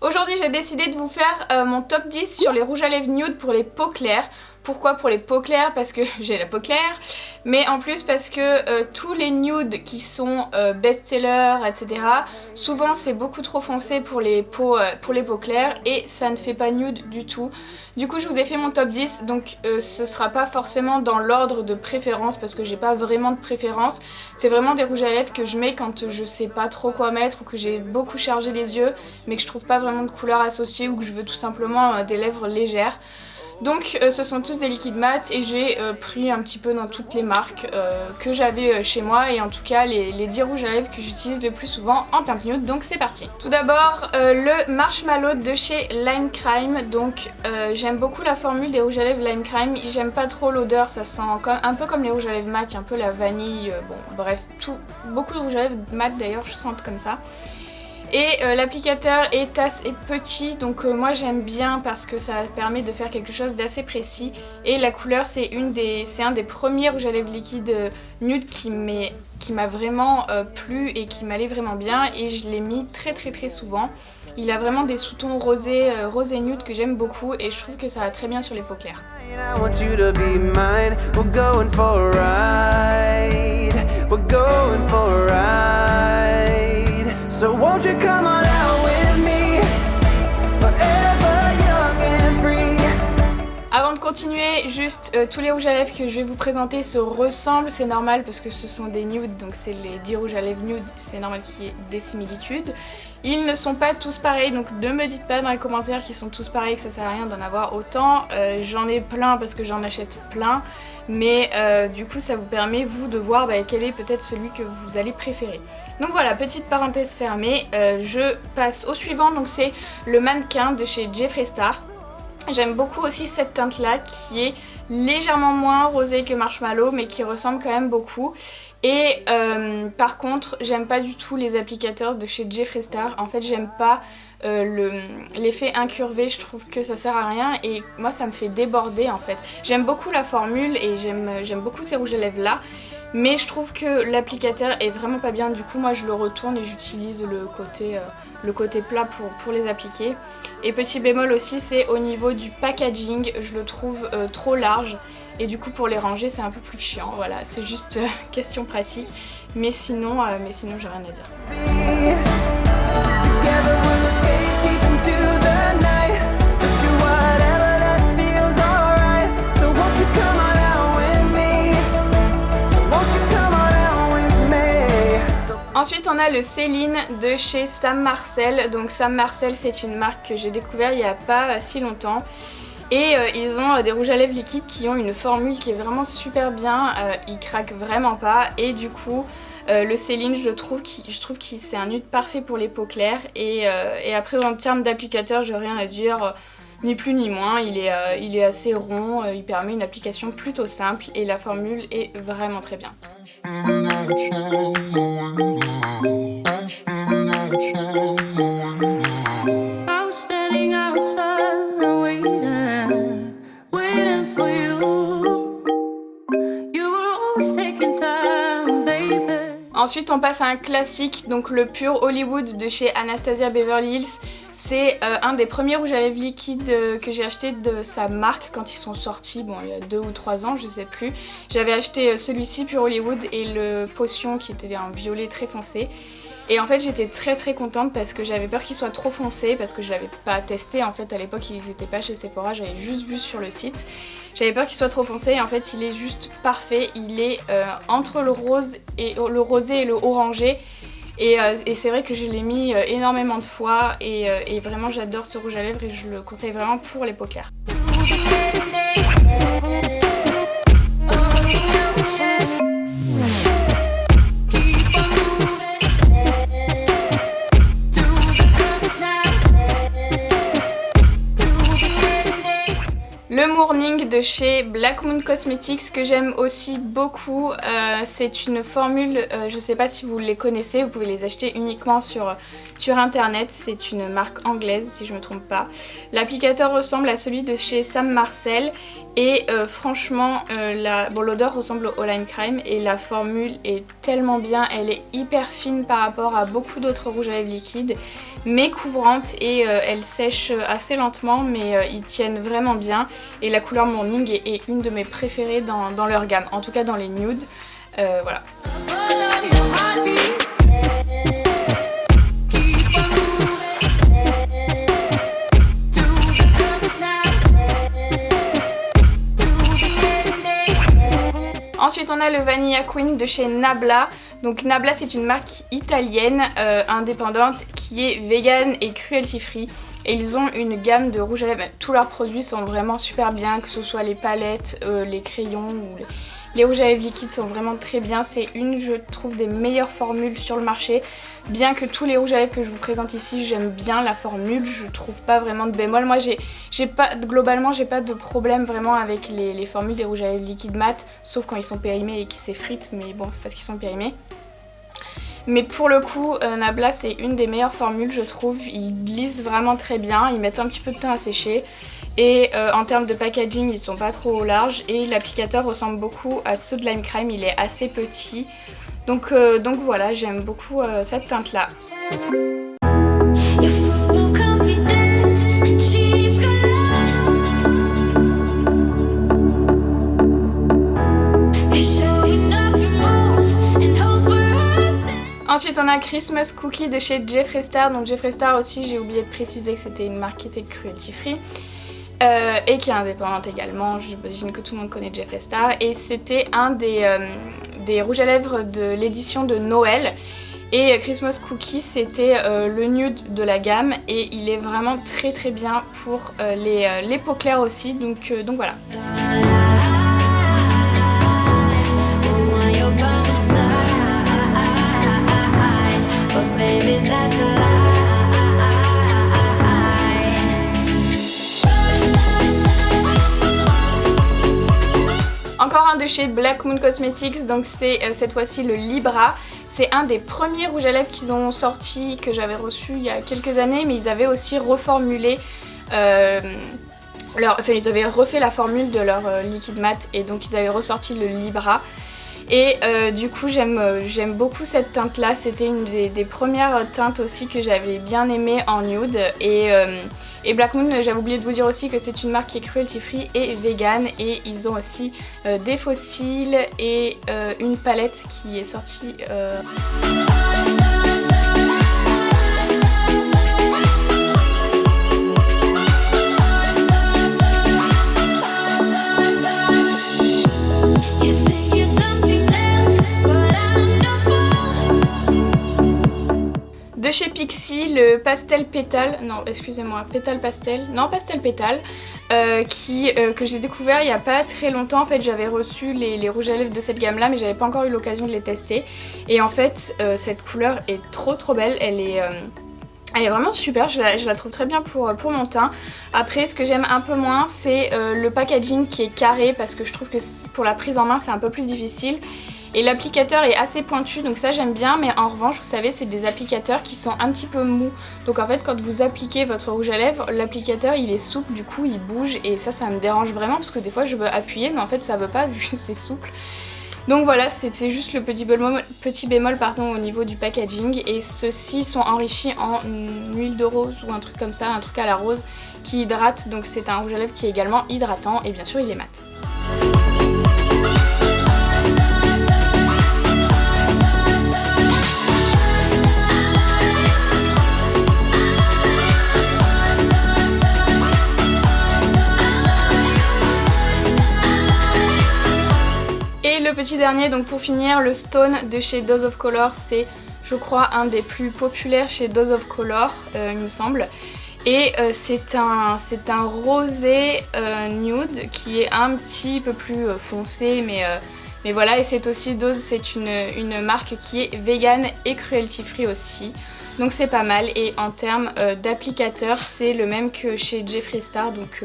Aujourd'hui j'ai décidé de vous faire mon top 10 sur les rouges à lèvres nude pour les peaux claires. Pourquoi pour les peaux claires? Parce que j'ai la peau claire, mais en plus parce que tous les nudes qui sont best-sellers, etc. souvent c'est beaucoup trop foncé pour les peaux claires et ça ne fait pas nude du tout. Du coup je vous ai fait mon top 10, donc ce sera pas forcément dans l'ordre de préférence parce que j'ai pas vraiment de préférence. C'est vraiment des rouges à lèvres que je mets quand je sais pas trop quoi mettre ou que j'ai beaucoup chargé les yeux mais que je trouve pas vraiment de couleur associée ou que je veux tout simplement des lèvres légères. Donc ce sont tous des liquides mat et j'ai pris un petit peu dans toutes les marques que j'avais chez moi et en tout cas les 10 rouges à lèvres que j'utilise le plus souvent en teinte nude, donc c'est parti. Tout d'abord le Marshmallow de chez Lime Crime, donc j'aime beaucoup la formule des rouges à lèvres Lime Crime, j'aime pas trop l'odeur, ça sent un peu comme les rouges à lèvres MAC, un peu la vanille, bon bref, beaucoup de rouges à lèvres MAC d'ailleurs je sens comme ça. Et l'applicateur est assez petit, donc moi j'aime bien parce que ça permet de faire quelque chose d'assez précis. Et la couleur c'est un des premiers rouges à lèvres liquides nude qui m'a vraiment plu et qui m'allait vraiment bien. Et je l'ai mis très souvent. Il a vraiment des sous-tons rosé nude que j'aime beaucoup et je trouve que ça va très bien sur les peaux claires. So won't you come on out with me, forever young and free. Avant de continuer, juste tous les rouges à lèvres que je vais vous présenter se ressemblent, c'est normal parce que ce sont des nudes, donc c'est les 10 rouges à lèvres nudes, c'est normal qu'il y ait des similitudes. Ils ne sont pas tous pareils, donc ne me dites pas dans les commentaires qu'ils sont tous pareils, que ça sert à rien d'en avoir autant. J'en ai plein parce que j'en achète plein, mais du coup ça vous permet vous de voir quel est peut-être celui que vous allez préférer. Donc voilà, petite parenthèse fermée, je passe au suivant, donc c'est le mannequin de chez Jeffree Star. J'aime beaucoup aussi cette teinte là qui est légèrement moins rosée que Marshmallow mais qui ressemble quand même beaucoup. Et par contre j'aime pas du tout les applicateurs de chez Jeffree Star. En fait j'aime pas l'effet incurvé, je trouve que ça sert à rien et moi ça me fait déborder en fait. J'aime beaucoup la formule et j'aime beaucoup ces rouges à lèvres là. Mais je trouve que l'applicateur est vraiment pas bien, du coup moi je le retourne et j'utilise le côté plat pour les appliquer. Et petit bémol aussi, c'est au niveau du packaging, je le trouve trop large et du coup pour les ranger c'est un peu plus chiant, voilà, c'est juste question pratique. Mais sinon j'ai rien à dire. Ensuite on a le Céline de chez Sam Marcel. Donc Sam Marcel c'est une marque que j'ai découvert il n'y a pas si longtemps. Et ils ont des rouges à lèvres liquides qui ont une formule qui est vraiment super bien, ils craquent vraiment pas. Et du coup le Céline je trouve que c'est un nude parfait pour les peaux claires. Et après en termes d'applicateur j'ai rien à dire. Ni plus ni moins, il est assez rond, il permet une application plutôt simple et la formule est vraiment très bien. Ensuite on passe à un classique, donc le Pure Hollywood de chez Anastasia Beverly Hills. C'est un des premiers rouges à lèvres liquides que j'ai acheté de sa marque quand ils sont sortis, bon il y a 2 ou 3 ans je sais plus. J'avais acheté celui-ci Pure Hollywood et le Potion qui était un violet très foncé. Et en fait j'étais très contente parce que j'avais peur qu'il soit trop foncé parce que je l'avais pas testé en fait à l'époque, ils étaient pas chez Sephora, j'avais juste vu sur le site. J'avais peur qu'il soit trop foncé et en fait il est juste parfait, il est entre le rosé et le orangé. Et c'est vrai que je l'ai mis énormément de fois et vraiment j'adore ce rouge à lèvres et je le conseille vraiment pour les peaux claires. Le Morning de chez Black Moon Cosmetics que j'aime aussi beaucoup, c'est une formule, je sais pas si vous les connaissez, vous pouvez les acheter uniquement sur internet, c'est une marque anglaise si je me trompe pas. L'applicateur ressemble à celui de chez Sam Marcel et franchement l'odeur ressemble au Lime Crime et la formule est tellement bien, elle est hyper fine par rapport à beaucoup d'autres rouges à lèvres liquides. mais couvrantes et elles sèchent assez lentement, mais ils tiennent vraiment bien. Et la couleur Morning est une de mes préférées dans leur gamme, en tout cas dans les nudes. Voilà. Ensuite on a le Vanilla Queen de chez Nabla. Donc Nabla c'est une marque italienne indépendante qui est vegan et cruelty free. Et ils ont une gamme de rouge à lèvres, tous leurs produits sont vraiment super bien, que ce soit les palettes, les crayons ou les rouges à lèvres liquides sont vraiment très bien. C'est une, je trouve, des meilleures formules sur le marché. Bien que tous les rouges à lèvres que je vous présente ici, j'aime bien la formule, je trouve pas vraiment de bémol. Moi globalement j'ai pas de problème vraiment avec les formules des rouges à lèvres liquides mat, sauf quand ils sont périmés et qu'ils s'effritent, mais bon c'est parce qu'ils sont périmés. Mais pour le coup, Nabla c'est une des meilleures formules je trouve, ils glissent vraiment très bien, ils mettent un petit peu de temps à sécher. Et en termes de packaging, ils sont pas trop larges et l'applicateur ressemble beaucoup à ceux de Lime Crime, il est assez petit. Donc voilà, j'aime beaucoup cette teinte là. Ensuite on a Christmas Cookie de chez Jeffree Star. Donc Jeffree Star aussi, j'ai oublié de préciser que c'était une marque qui était cruelty free. Et qui est indépendante également, j'imagine que tout le monde connaît Jeffree Star. Et c'était un des rouges à lèvres de l'édition de Noël. Et Christmas Cookie c'était le nude de la gamme et il est vraiment très très bien pour les peaux claires aussi, donc voilà. Encore un de chez Black Moon Cosmetics, donc c'est cette fois-ci le Libra. C'est un des premiers rouges à lèvres qu'ils ont sorti, que j'avais reçu il y a quelques années, mais ils avaient aussi reformulé ils avaient refait la formule de leur liquide mat et donc ils avaient ressorti le Libra. Et du coup j'aime beaucoup cette teinte là, c'était une des premières teintes aussi que j'avais bien aimé en nude. Et Black Moon, j'avais oublié de vous dire aussi que c'est une marque qui est cruelty free et vegan, et ils ont aussi des fossiles et une palette qui est sortie. De chez Pixi, le Pastel Pétale, non excusez-moi, Pétale Pastel, non Pastel Pétale, que j'ai découvert il n'y a pas très longtemps. En fait j'avais reçu les rouges à lèvres de cette gamme là, mais j'avais pas encore eu l'occasion de les tester. Et en fait cette couleur est trop belle, elle est vraiment super, je la trouve très bien pour mon teint. Après ce que j'aime un peu moins c'est le packaging qui est carré, parce que je trouve que pour la prise en main c'est un peu plus difficile. Et l'applicateur est assez pointu, donc ça j'aime bien, mais en revanche vous savez c'est des applicateurs qui sont un petit peu mous. Donc en fait quand vous appliquez votre rouge à lèvres, l'applicateur il est souple, du coup il bouge, et ça me dérange vraiment parce que des fois je veux appuyer mais en fait ça veut pas vu que c'est souple. Donc voilà, c'est juste le petit bémol au niveau du packaging. Et ceux-ci sont enrichis en huile de rose ou un truc comme ça, un truc à la rose qui hydrate. Donc c'est un rouge à lèvres qui est également hydratant et bien sûr il est mat. Le petit dernier, donc pour finir, le Stone de chez Dose of Color, c'est je crois un des plus populaires chez Dose of Color, il me semble. Et c'est un rosé nude qui est un petit peu plus foncé, mais voilà. Et c'est aussi Dose, c'est une marque qui est vegan et cruelty free aussi. Donc c'est pas mal, et en termes d'applicateur c'est le même que chez Jeffree Star, donc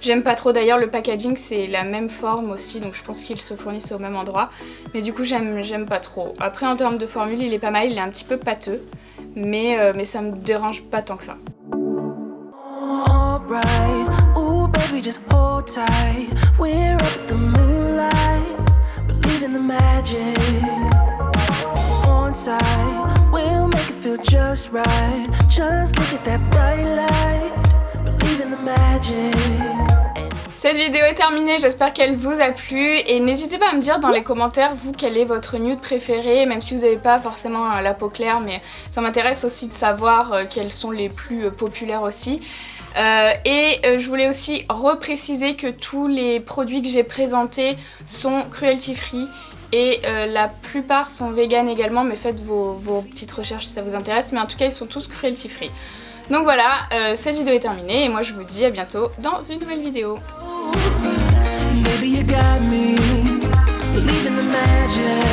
j'aime pas trop. D'ailleurs le packaging c'est la même forme aussi, donc je pense qu'ils se fournissent au même endroit, mais du coup j'aime pas trop. Après en termes de formule il est pas mal, il est un petit peu pâteux, mais ça me dérange pas tant que ça. We'll make it feel feel just right. Just look at that bright light. Believe in the magic. Cette vidéo est terminée, j'espère qu'elle vous a plu et n'hésitez pas à me dire dans les commentaires vous quel est votre nude préféré, même si vous n'avez pas forcément la peau claire, mais ça m'intéresse aussi de savoir quels sont les plus populaires aussi. Je voulais aussi repréciser que tous les produits que j'ai présentés sont cruelty free et la plupart sont vegan également, mais faites vos petites recherches si ça vous intéresse, mais en tout cas ils sont tous cruelty free. Donc voilà, cette vidéo est terminée et moi je vous dis à bientôt dans une nouvelle vidéo. Baby, you got me. Believe in the magic.